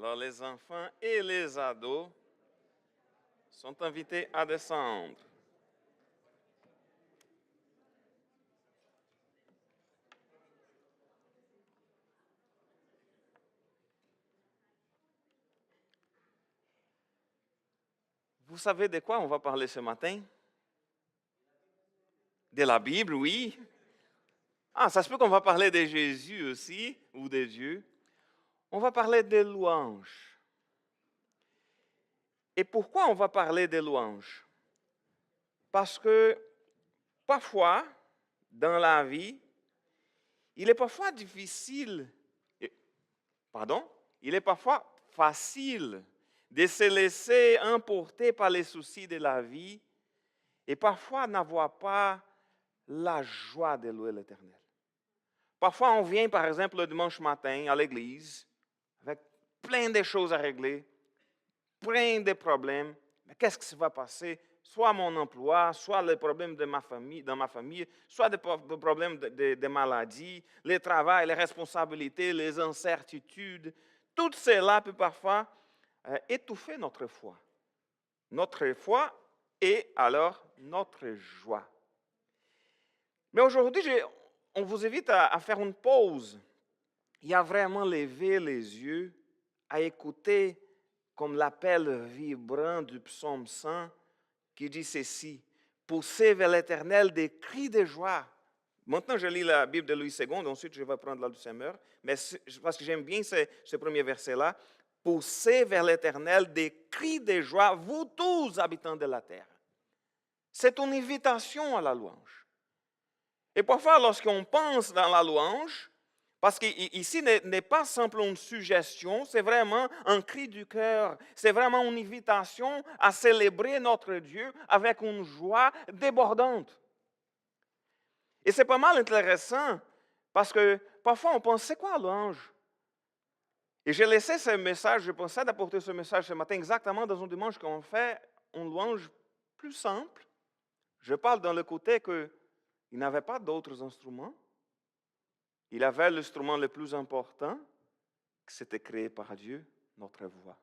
Alors les enfants et les ados sont invités à descendre. Vous savez de quoi on va parler ce matin? De la Bible, oui. Ah, ça se peut qu'on va parler de Jésus aussi, ou de Dieu. On va parler des louanges. Et pourquoi on va parler des louanges? Parce que parfois, dans la vie, il est parfois difficile, pardon, il est parfois facile de se laisser emporter par les soucis de la vie et parfois n'avoir pas la joie de louer l'Éternel. Parfois, on vient, par exemple, le dimanche matin à l'église avec plein de choses à régler, plein de problèmes. Mais qu'est-ce qui se va passer? Soit mon emploi, soit les problèmes de ma famille, dans ma famille, soit des problèmes de maladie, le travail, les responsabilités, les incertitudes. Tout cela peut parfois étouffer notre foi. Notre foi et alors notre joie. Mais aujourd'hui, on vous invite à faire une pause et à vraiment lever les yeux, à écouter comme l'appel vibrant du psaume 100 qui dit ceci: poussez vers l'Éternel des cris de joie. Maintenant, je lis la Bible de Louis II, ensuite je vais prendre la Semeur, mais parce que j'aime bien ce premier verset-là. Poussez vers l'Éternel des cris de joie, vous tous habitants de la terre. C'est une invitation à la louange. Et parfois, lorsqu'on pense dans la louange, parce qu'ici n'est pas simplement une suggestion, c'est vraiment un cri du cœur, c'est vraiment une invitation à célébrer notre Dieu avec une joie débordante. Et c'est pas mal intéressant, parce que parfois on pense, c'est quoi la louange? Et j'ai laissé ce message, je pensais d'apporter ce message ce matin exactement dans un dimanche qu'on fait une louange plus simple. Je parle dans le côté qu'il n'avait pas d'autres instruments. Il avait l'instrument le plus important, qui s'était créé par Dieu, notre voix.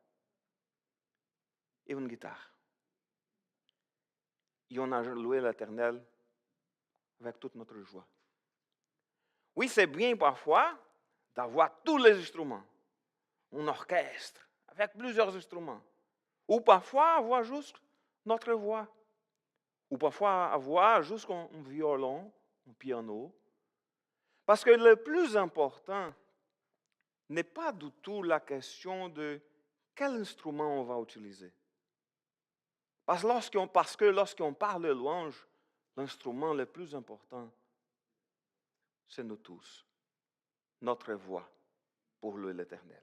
Et une guitare. Et on a loué l'Éternel avec toute notre joie. Oui, c'est bien parfois d'avoir tous les instruments. Un orchestre avec plusieurs instruments. Ou parfois avoir juste notre voix. Ou parfois avoir juste un violon, un piano. Parce que le plus important n'est pas du tout la question de quel instrument on va utiliser. Parce que lorsqu'on parle de louange, l'instrument le plus important, c'est nous tous, notre voix pour louer l'Éternel.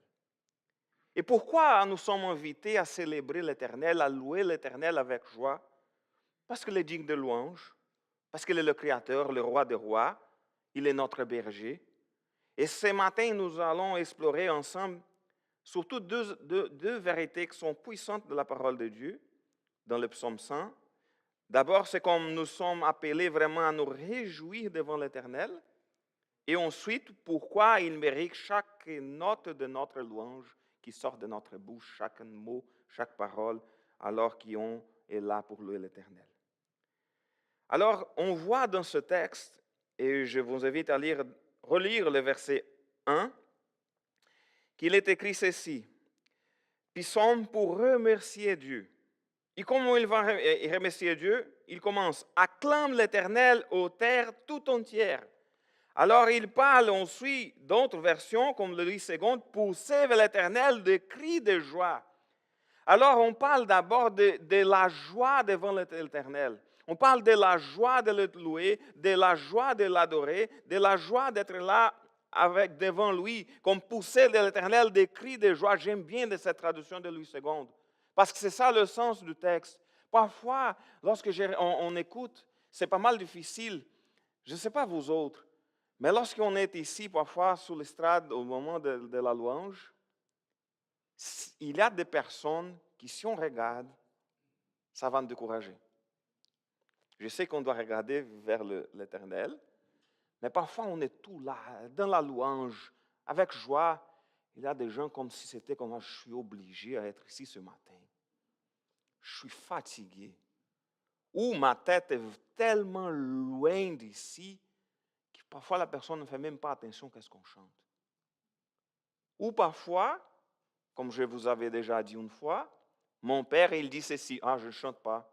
Et pourquoi nous sommes invités à célébrer l'Éternel, à louer l'Éternel avec joie? Parce qu'il est digne de louange, parce qu'il est le Créateur, le Roi des rois, il est notre berger. Et ce matin, nous allons explorer ensemble surtout deux vérités qui sont puissantes de la parole de Dieu dans le psaume 100. D'abord, c'est comme nous sommes appelés vraiment à nous réjouir devant l'Éternel. Et ensuite, pourquoi il mérite chaque note de notre louange qui sort de notre bouche, chaque mot, chaque parole, alors qu'on est là pour louer l'Éternel. Alors, on voit dans ce texte, et je vous invite à relire le verset 1, qu'il est écrit ceci: Psaume pour remercier Dieu. Et comment il va remercier Dieu? Il commence: acclame l'Éternel aux terres tout entières. Alors il parle ensuite d'autres versions, comme le Louis II, poussez vers l'Éternel des cris de joie. Alors on parle d'abord de la joie devant l'Éternel. On parle de la joie de le louer, de la joie de l'adorer, de la joie d'être là devant lui, comme pousser de l'Éternel des cris de joie. J'aime bien de cette traduction de Louis II, parce que c'est ça le sens du texte. Parfois, lorsque on écoute, c'est pas mal difficile. Je ne sais pas vous autres, mais lorsqu'on est ici, parfois, sous l'estrade, au moment de la louange, il y a des personnes qui, si on regarde, ça va nous décourager. Je sais qu'on doit regarder vers l'Éternel, mais parfois on est tout là, dans la louange, avec joie, Il y a des gens comme si c'était comme je suis obligé à être ici ce matin. Je suis fatigué. Ou ma tête est tellement loin d'ici que parfois la personne ne fait même pas attention à ce qu'on chante. Ou parfois, comme je vous avais déjà dit une fois, mon père, il dit ceci, ah, je ne chante pas.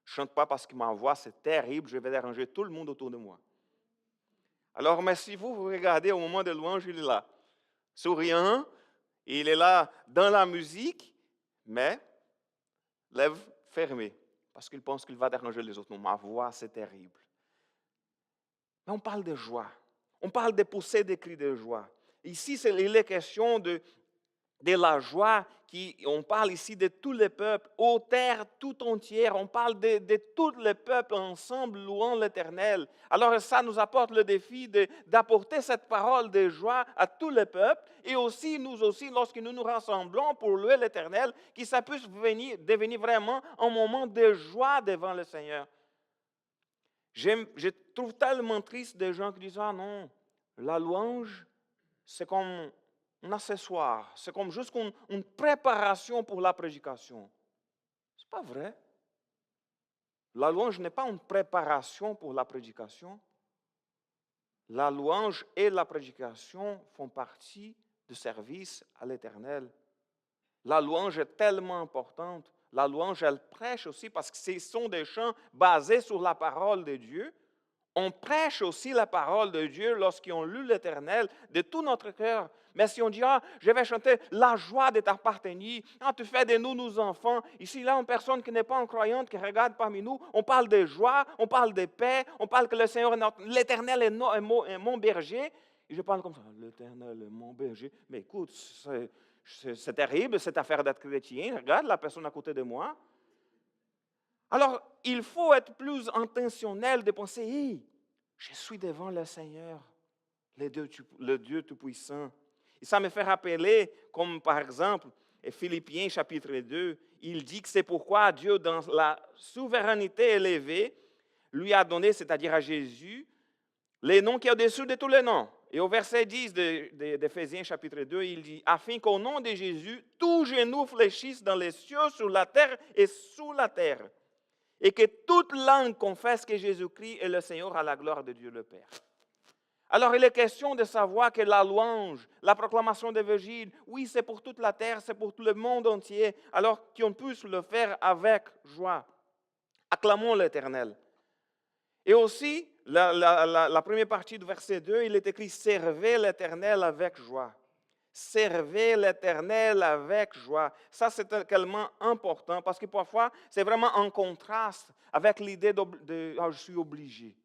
Je ne chante pas parce que ma voix, c'est terrible, je vais déranger tout le monde autour de moi. Alors, mais si vous regardez au moment de louange, il est là, souriant, il est là dans la musique, mais lèvres fermées, parce qu'il pense qu'il va déranger les autres. Non, ma voix, c'est terrible. Mais on parle de joie. On parle de pousser des cris de joie. Ici, il est question de la joie. On parle ici de tous les peuples, aux terres tout entières. On parle de tous les peuples ensemble louant l'Éternel. Alors ça nous apporte le défi d'apporter cette parole de joie à tous les peuples. Et aussi, nous aussi, lorsque nous nous rassemblons pour louer l'Éternel, que ça puisse devenir vraiment un moment de joie devant le Seigneur. Je trouve tellement triste des gens qui disent « Ah non, la louange, c'est comme un accessoire, c'est comme juste une préparation pour la prédication. » Ce n'est pas vrai. La louange n'est pas une préparation pour la prédication. La louange et la prédication font partie du service à l'Éternel. La louange est tellement importante. La louange, elle prêche aussi parce que ce sont des chants basés sur la parole de Dieu. On prêche aussi la parole de Dieu lorsqu'ils ont lu l'Éternel de tout notre cœur. Mais si on dit, ah, je vais chanter la joie de t'appartenir, ah, tu fais de nous nos enfants. Ici, là, une personne qui n'est pas en croyante, qui regarde parmi nous, on parle de joie, on parle de paix, on parle que le Seigneur, l'Éternel est mon berger. Et je parle comme ça, l'Éternel est mon berger. Mais écoute, c'est terrible cette affaire d'être chrétien. Regarde la personne à côté de moi. Alors, il faut être plus intentionnel de penser, hey, je suis devant le Seigneur, le Dieu Tout-Puissant. Et ça me fait rappeler, comme par exemple, Philippiens chapitre 2, il dit que c'est pourquoi Dieu, dans la souveraineté élevée, lui a donné, c'est-à-dire à Jésus, les noms qui est au-dessus de tous les noms. Et au verset 10 d'Éphésiens chapitre 2, il dit, afin qu'au nom de Jésus, tout genou fléchisse dans les cieux, sur la terre et sous la terre. Et que toute langue confesse que Jésus-Christ est le Seigneur à la gloire de Dieu le Père. Alors, il est question de savoir que la louange, la proclamation d'évangile, oui, c'est pour toute la terre, c'est pour tout le monde entier, alors qu'on puisse le faire avec joie. Acclamons l'Éternel. Et aussi, la première partie du verset 2, il est écrit « Servez l'Éternel avec joie ». Servez l'Éternel avec joie. Ça, c'est tellement important parce que parfois, c'est vraiment en contraste avec l'idée de je suis obligé.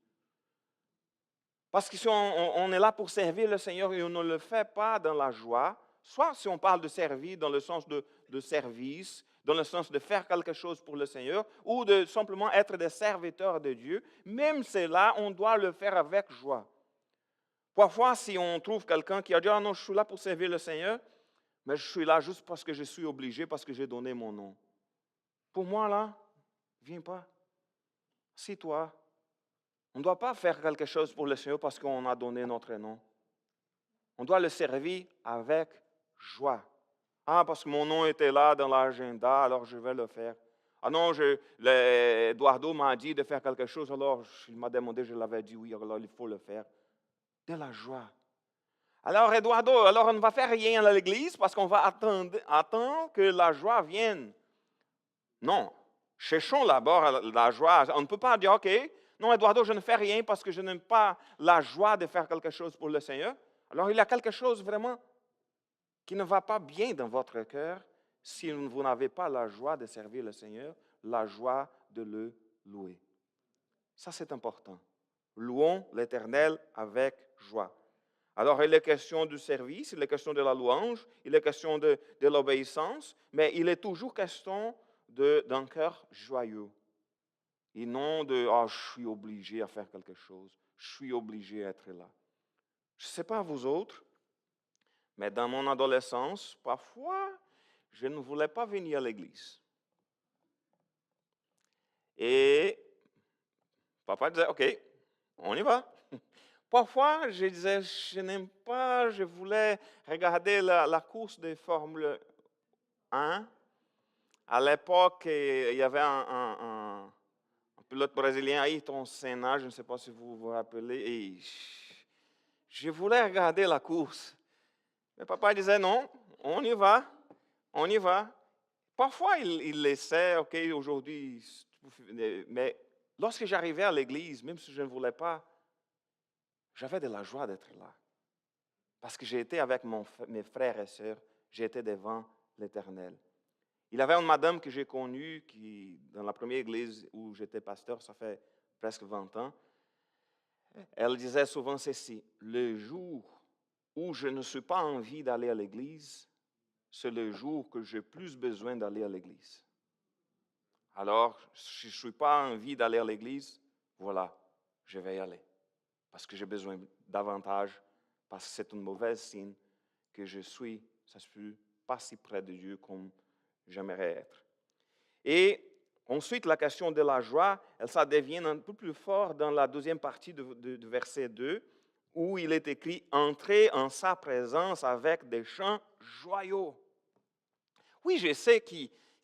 Parce que si on est là pour servir le Seigneur et on ne le fait pas dans la joie, soit si on parle de servir dans le sens de service, dans le sens de faire quelque chose pour le Seigneur, ou de simplement être des serviteurs de Dieu, même cela, on doit le faire avec joie. Parfois, si on trouve quelqu'un qui a dit « Ah non, je suis là pour servir le Seigneur, mais je suis là juste parce que je suis obligé, parce que j'ai donné mon nom. » Pour moi, là, viens pas. Assis-toi. On ne doit pas faire quelque chose pour le Seigneur parce qu'on a donné notre nom. On doit le servir avec joie. Ah, parce que mon nom était là dans l'agenda, alors je vais le faire. Ah non, Eduardo m'a dit de faire quelque chose, alors il m'a demandé, je l'avais dit oui, alors il faut le faire. De la joie. Alors, Eduardo, alors on ne va faire rien à l'église parce qu'on va attendre que la joie vienne. Non, cherchons d'abord la joie. On ne peut pas dire, OK, non, Eduardo, je ne fais rien parce que je n'aime pas la joie de faire quelque chose pour le Seigneur. Alors, il y a quelque chose vraiment qui ne va pas bien dans votre cœur si vous n'avez pas la joie de servir le Seigneur, la joie de le louer. Ça, c'est important. Louons l'Éternel avec joie. Alors, il est question du service, il est question de la louange, il est question de l'obéissance, mais il est toujours question d'un cœur joyeux. Et non de « Ah, je suis obligé à faire quelque chose, je suis obligé à être là ». Je ne sais pas vous autres, mais dans mon adolescence, parfois, je ne voulais pas venir à l'église. Et papa disait « OK, on y va ». Parfois, je disais, je n'aime pas, je voulais regarder la course de Formule 1. À l'époque, il y avait un pilote brésilien, Ayrton Senna, je ne sais pas si vous vous rappelez, et je voulais regarder la course. Mais papa disait, non, on y va, on y va. Parfois, il laissait, OK, aujourd'hui, mais lorsque j'arrivais à l'église, même si je ne voulais pas, j'avais de la joie d'être là. Parce que j'étais avec mes frères et sœurs, j'étais devant l'Éternel. Il y avait une madame que j'ai connue, qui, dans la première église où j'étais pasteur, ça fait presque 20 ans, elle disait souvent ceci: le jour où je ne suis pas envie d'aller à l'église, c'est le jour que j'ai plus besoin d'aller à l'église. Alors, si je ne suis pas envie d'aller à l'église, voilà, je vais y aller. Parce que j'ai besoin davantage, parce que c'est une mauvaise signe que je suis, ça ne suis pas si près de Dieu comme j'aimerais être. Et ensuite, la question de la joie, ça devient un peu plus fort dans la deuxième partie du verset 2, où il est écrit « Entrez en sa présence avec des chants joyeux ». Oui, je sais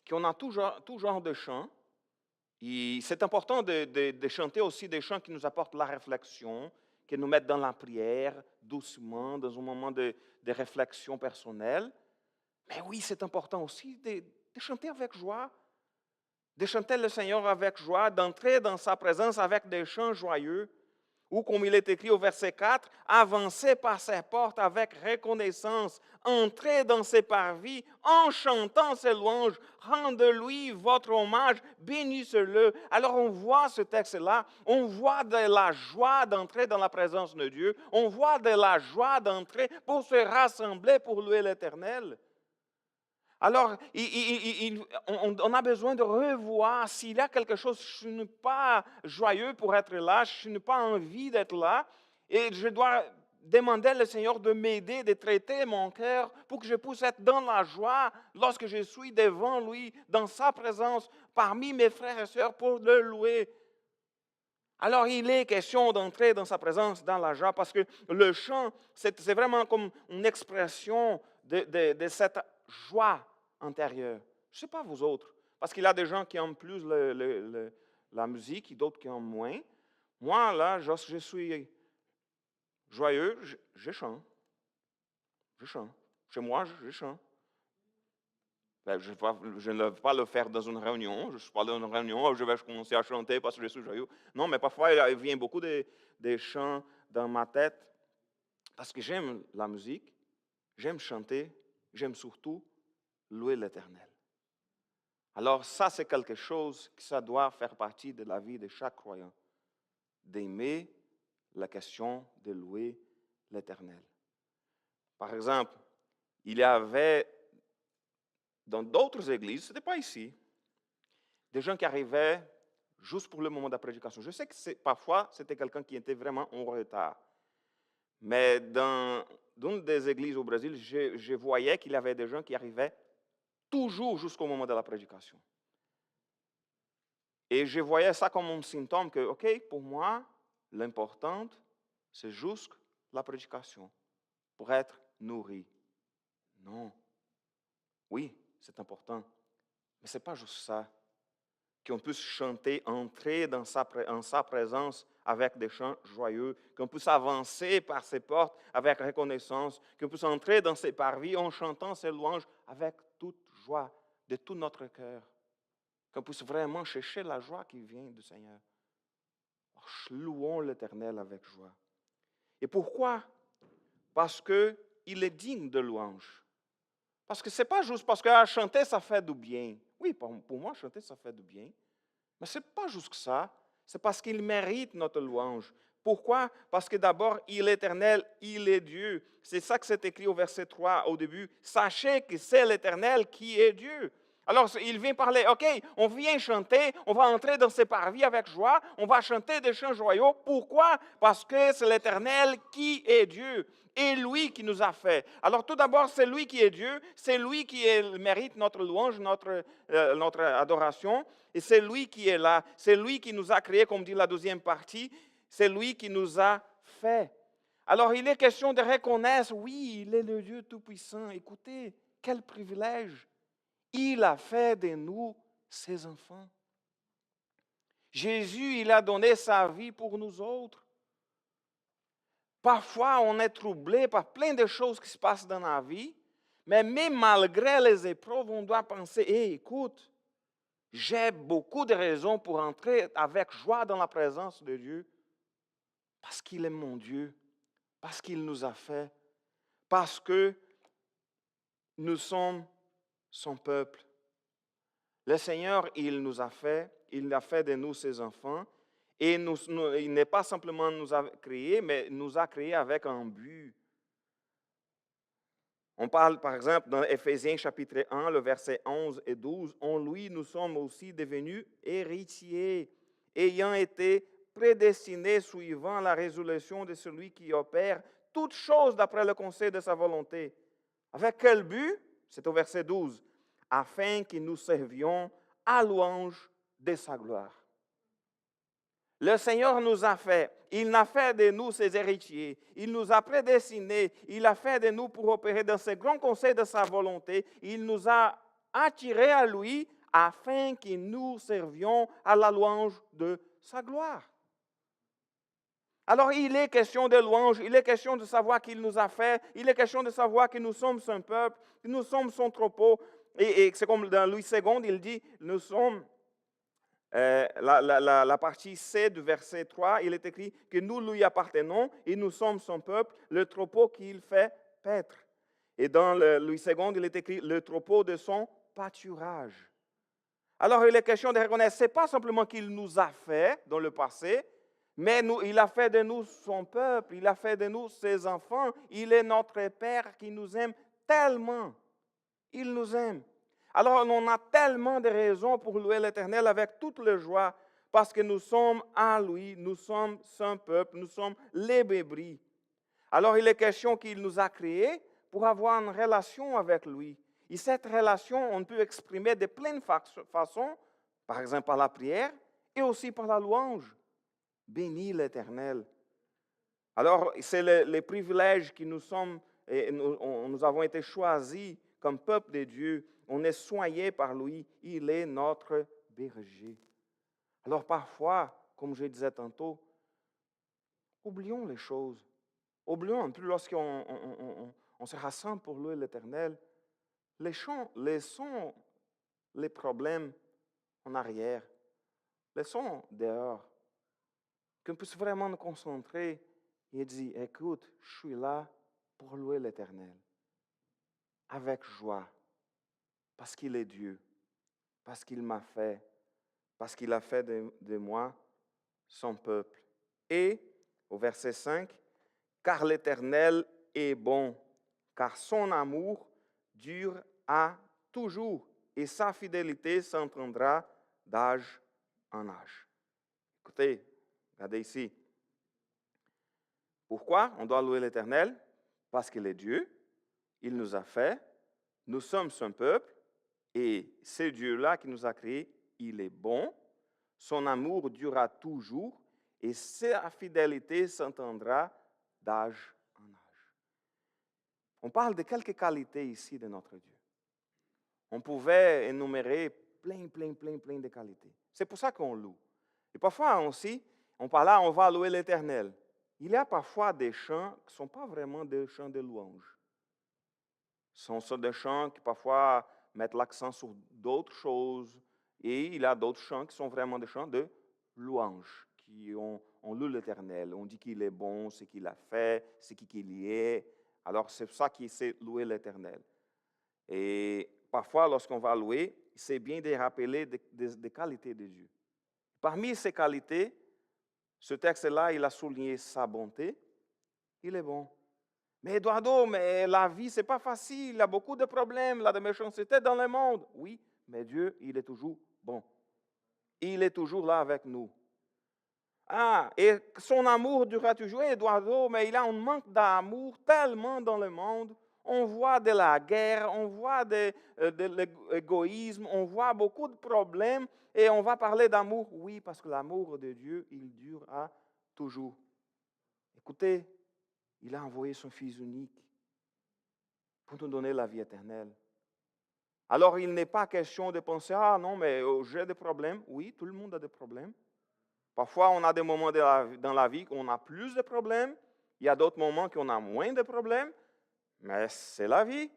qu'on a tout genre de chants. Et c'est important de chanter aussi des chants qui nous apportent la réflexion, qui nous mettent dans la prière, doucement, dans un moment de réflexion personnelle. Mais oui, c'est important aussi de chanter avec joie, de chanter le Seigneur avec joie, d'entrer dans sa présence avec des chants joyeux, ou comme il est écrit au verset 4, avancez par ses portes avec reconnaissance, entrez dans ses parvis en chantant ses louanges, rendez-lui votre hommage, bénissez-le. Alors on voit ce texte-là, on voit de la joie d'entrer dans la présence de Dieu, on voit de la joie d'entrer pour se rassembler pour louer l'Éternel. Alors, on a besoin de revoir s'il y a quelque chose, je ne suis pas joyeux pour être là, je n'ai pas envie d'être là, et je dois demander au Seigneur de m'aider, de traiter mon cœur pour que je puisse être dans la joie lorsque je suis devant lui, dans sa présence, parmi mes frères et sœurs pour le louer. Alors, il est question d'entrer dans sa présence, dans la joie, parce que le chant, c'est vraiment comme une expression de cette joie intérieure. Je ne sais pas vous autres, parce qu'il y a des gens qui aiment plus la musique et d'autres qui aiment moins. Moi, là, je suis joyeux, je chante. Je chante. Chez moi, je chante. Ben, je ne vais pas le faire dans une réunion. Je ne suis pas dans une réunion, je vais commencer à chanter parce que je suis joyeux. Non, mais parfois, il vient beaucoup de chants dans ma tête parce que j'aime la musique, j'aime chanter, j'aime surtout louer l'Éternel. Alors ça, c'est quelque chose que ça doit faire partie de la vie de chaque croyant, d'aimer la question de louer l'Éternel. Par exemple, il y avait dans d'autres églises, ce n'était pas ici, des gens qui arrivaient juste pour le moment de la prédication. Je sais que parfois, c'était quelqu'un qui était vraiment en retard. Mais dans une des églises au Brésil, je voyais qu'il y avait des gens qui arrivaient toujours jusqu'au moment de la prédication. Et je voyais ça comme un symptôme que, OK, pour moi, l'important, c'est juste la prédication pour être nourri. Non. Oui, c'est important. Mais ce n'est pas juste ça. Qu'on puisse chanter, entrer en sa présence avec des chants joyeux, qu'on puisse avancer par ses portes avec reconnaissance, qu'on puisse entrer dans ses parvis en chantant ses louanges avec toute joie, de tout notre cœur, qu'on puisse vraiment chercher la joie qui vient du Seigneur. Alors, louons l'Éternel avec joie. Et pourquoi? Parce qu'il est digne de louange. Parce que ce n'est pas juste parce que chanter, ça fait du bien. Oui, pour moi, chanter, ça fait du bien. Mais ce n'est pas juste ça. C'est parce qu'il mérite notre louange. Pourquoi? Parce que d'abord, il est éternel, il est Dieu. C'est ça que c'est écrit au verset 3 au début. Sachez que c'est l'Éternel qui est Dieu. Alors, il vient parler, OK, on vient chanter, on va entrer dans ses parvis avec joie, on va chanter des chants joyeux. Pourquoi? Parce que c'est l'Éternel qui est Dieu et lui qui nous a fait. Alors, tout d'abord, c'est lui qui est Dieu, c'est lui qui mérite notre louange, notre adoration, et c'est lui qui est là, c'est lui qui nous a créés, comme dit la deuxième partie, c'est lui qui nous a fait. Alors, il est question de reconnaître, oui, il est le Dieu Tout-Puissant. Écoutez, quel privilège. Il a fait de nous ses enfants. Jésus, il a donné sa vie pour nous autres. Parfois, on est troublé par plein de choses qui se passent dans la vie, mais même malgré les épreuves, on doit penser, hé, écoute, j'ai beaucoup de raisons pour entrer avec joie dans la présence de Dieu, parce qu'il est mon Dieu, parce qu'il nous a fait, parce que nous sommes son peuple. Le Seigneur, il nous a fait, il a fait de nous ses enfants, et il n'est pas simplement nous a créés, mais nous a créés avec un but. On parle, par exemple, dans Éphésiens chapitre 1, le verset 11 et 12, « En lui, nous sommes aussi devenus héritiers, ayant été prédestinés suivant la résolution de celui qui opère toutes choses d'après le conseil de sa volonté. » Avec quel but? C'est au verset 12. « Afin que nous servions à louange de sa gloire. » Le Seigneur nous a fait, il a fait de nous ses héritiers, il nous a prédestinés, il a fait de nous pour opérer dans ce grand conseil de sa volonté, il nous a attirés à lui afin que nous servions à la louange de sa gloire. Alors il est question de louange, il est question de savoir qu'il nous a fait, il est question de savoir que nous sommes son peuple, que nous sommes son troupeau. Et c'est comme dans Louis II, il dit, nous sommes... la partie C du verset 3, il est écrit que nous lui appartenons et nous sommes son peuple, le troupeau qu'il fait paître. Et dans Louis II, il est écrit le troupeau de son pâturage. Alors il est question de reconnaître, ce n'est pas simplement qu'il nous a fait dans le passé, mais il a fait de nous son peuple, il a fait de nous ses enfants, il est notre Père qui nous aime tellement. Il nous aime. Alors, on a tellement de raisons pour louer l'Éternel avec toute la joie, parce que nous sommes à lui, nous sommes son peuple, nous sommes les bébris. Alors, il est question qu'il nous a créés pour avoir une relation avec lui. Et cette relation, on peut exprimer de plein de façons, par exemple par la prière et aussi par la louange. Bénis l'Éternel. Alors, c'est les privilèges que nous sommes, et nous avons été choisis comme peuple de Dieu. On est soigné par lui. Il est notre berger. Alors parfois, comme je disais tantôt, oublions les choses. Oublions un peu lorsqu'on on se rassemble pour louer l'Éternel. Laissons les problèmes en arrière. Laissons dehors. Qu'on puisse vraiment nous concentrer et dire, écoute, je suis là pour louer l'Éternel. Avec joie. Parce qu'il est Dieu, parce qu'il m'a fait, parce qu'il a fait de moi son peuple. Et, au verset 5, « Car l'Éternel est bon, car son amour dure à toujours, et sa fidélité s'entendra d'âge en âge. » Écoutez, regardez ici. Pourquoi on doit louer l'Éternel? Parce qu'il est Dieu, il nous a fait, nous sommes son peuple, et ce Dieu-là qui nous a créés, il est bon, son amour durera toujours et sa fidélité s'entendra d'âge en âge. On parle de quelques qualités ici de notre Dieu. On pouvait énumérer plein de qualités. C'est pour ça qu'on loue. Et parfois aussi, on parle là, on va louer l'Éternel. Il y a parfois des chants qui ne sont pas vraiment des chants de louange. Ce sont des chants qui parfois mettent l'accent sur d'autres choses. Et il y a d'autres chants qui sont vraiment des chants de louange, on loue l'Éternel. On dit qu'il est bon, ce qu'il a fait, ce qu'il y est. Alors c'est ça qui c'est louer l'Éternel. Et parfois, lorsqu'on va louer, c'est bien de rappeler des qualités de Dieu. Parmi ces qualités, ce texte-là, il a souligné sa bonté. Il est bon. Mais Eduardo, mais la vie, ce n'est pas facile. Il y a beaucoup de problèmes, il y a de méchanceté dans le monde. Oui, mais Dieu, il est toujours bon. Il est toujours là avec nous. Ah, et son amour durera toujours, Eduardo, mais il y a un manque d'amour tellement dans le monde. On voit de la guerre, on voit de l'égoïsme, on voit beaucoup de problèmes et on va parler d'amour. Oui, parce que l'amour de Dieu, il durera toujours. Écoutez, il a envoyé son Fils unique pour nous donner la vie éternelle. Alors, il n'est pas question de penser, ah non, mais j'ai des problèmes. Oui, tout le monde a des problèmes. Parfois, on a des moments dans la vie où on a plus de problèmes. Il y a d'autres moments où on a moins de problèmes. Mais c'est la vie.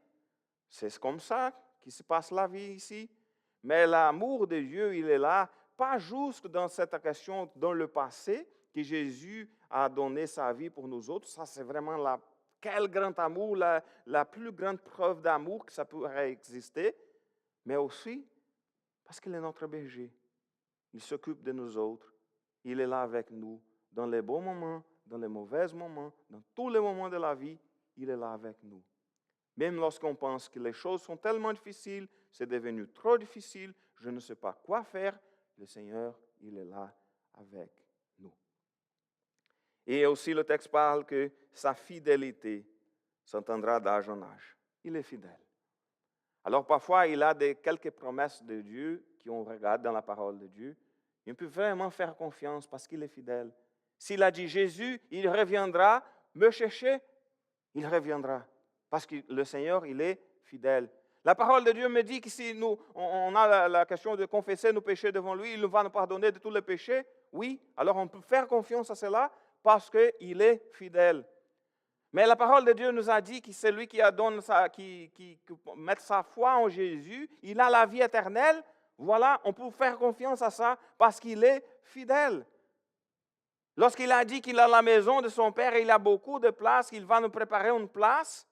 C'est comme ça qu'il se passe la vie ici. Mais l'amour de Dieu, il est là, pas juste dans cette question dans le passé, que Jésus a donné sa vie pour nous autres. Ça, c'est vraiment quel grand amour, la plus grande preuve d'amour que ça pourrait exister. Mais aussi parce qu'il est notre berger. Il s'occupe de nous autres. Il est là avec nous dans les bons moments, dans les mauvais moments, dans tous les moments de la vie. Il est là avec nous. Même lorsqu'on pense que les choses sont tellement difficiles, c'est devenu trop difficile, je ne sais pas quoi faire, le Seigneur, il est là avec nous. Et aussi le texte parle que sa fidélité s'entendra d'âge en âge. Il est fidèle. Alors parfois, il a quelques promesses de Dieu qu'on regarde dans la parole de Dieu. Et on peut vraiment faire confiance parce qu'il est fidèle. S'il a dit Jésus, il reviendra me chercher, il reviendra. Parce que le Seigneur, il est fidèle. La parole de Dieu me dit que si on a la question de confesser nos péchés devant lui, il va nous pardonner de tous les péchés. Oui, alors on peut faire confiance à cela parce qu'il est fidèle. Mais la parole de Dieu nous a dit que celui qui met sa foi en Jésus, il a la vie éternelle. Voilà, on peut faire confiance à ça parce qu'il est fidèle. Lorsqu'il a dit qu'il a la maison de son Père et il a beaucoup de place, qu'il va nous préparer une place,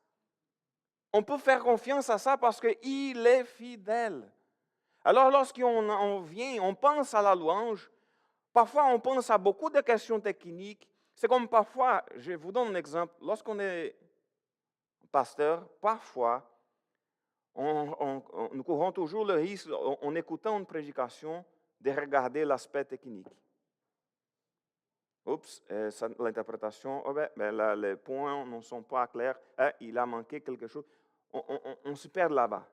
on peut faire confiance à ça parce qu'il est fidèle. Alors lorsqu'on vient, on pense à la louange, parfois on pense à beaucoup de questions techniques. C'est comme parfois, je vous donne un exemple, lorsqu'on est pasteur, parfois, nous courons toujours le risque, en écoutant une prédication, de regarder l'aspect technique. Oups, l'interprétation, les points ne sont pas clairs, il a manqué quelque chose. On se perd là-bas.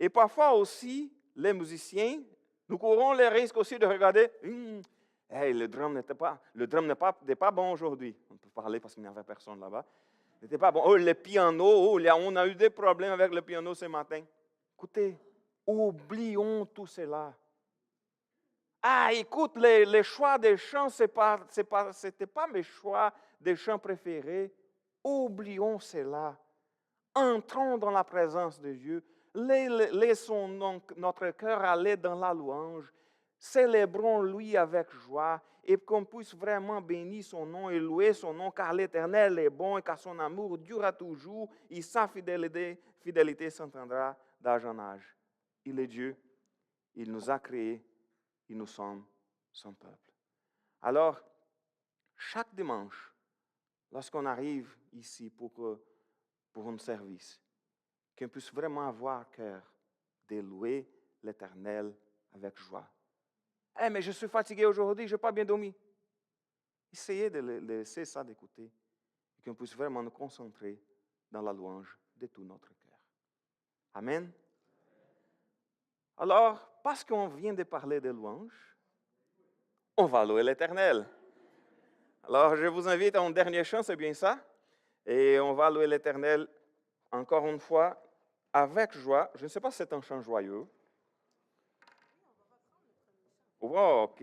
Et parfois aussi, les musiciens, nous courons le risque aussi de regarder, le drum n'est pas bon aujourd'hui. On peut parler parce qu'il n'y avait personne là-bas. Il n'était pas bon. Oh, le piano, on a eu des problèmes avec le piano ce matin. Écoutez, oublions tout cela. Ah, écoute, les choix des chants, c'était pas mes choix des chants préférés. Oublions cela. Entrons dans la présence de Dieu. Laissons notre cœur aller dans la louange. Célébrons-lui avec joie et qu'on puisse vraiment bénir son nom et louer son nom car l'Éternel est bon et car son amour durera toujours et sa fidélité s'entendra d'âge en âge. Il est Dieu, il nous a créés et nous sommes son peuple. Alors, chaque dimanche, lorsqu'on arrive ici pour un service, qu'on puisse vraiment avoir cœur de louer l'Éternel avec joie. Mais je suis fatigué aujourd'hui, je n'ai pas bien dormi. Essayez de laisser ça d'écouter et qu'on puisse vraiment nous concentrer dans la louange de tout notre cœur. Amen. Alors, parce qu'on vient de parler de louange, on va louer l'Éternel. Alors, je vous invite à un dernier chant, c'est bien ça? Et on va louer l'Éternel encore une fois avec joie. Je ne sais pas si c'est un chant joyeux. Oh, OK.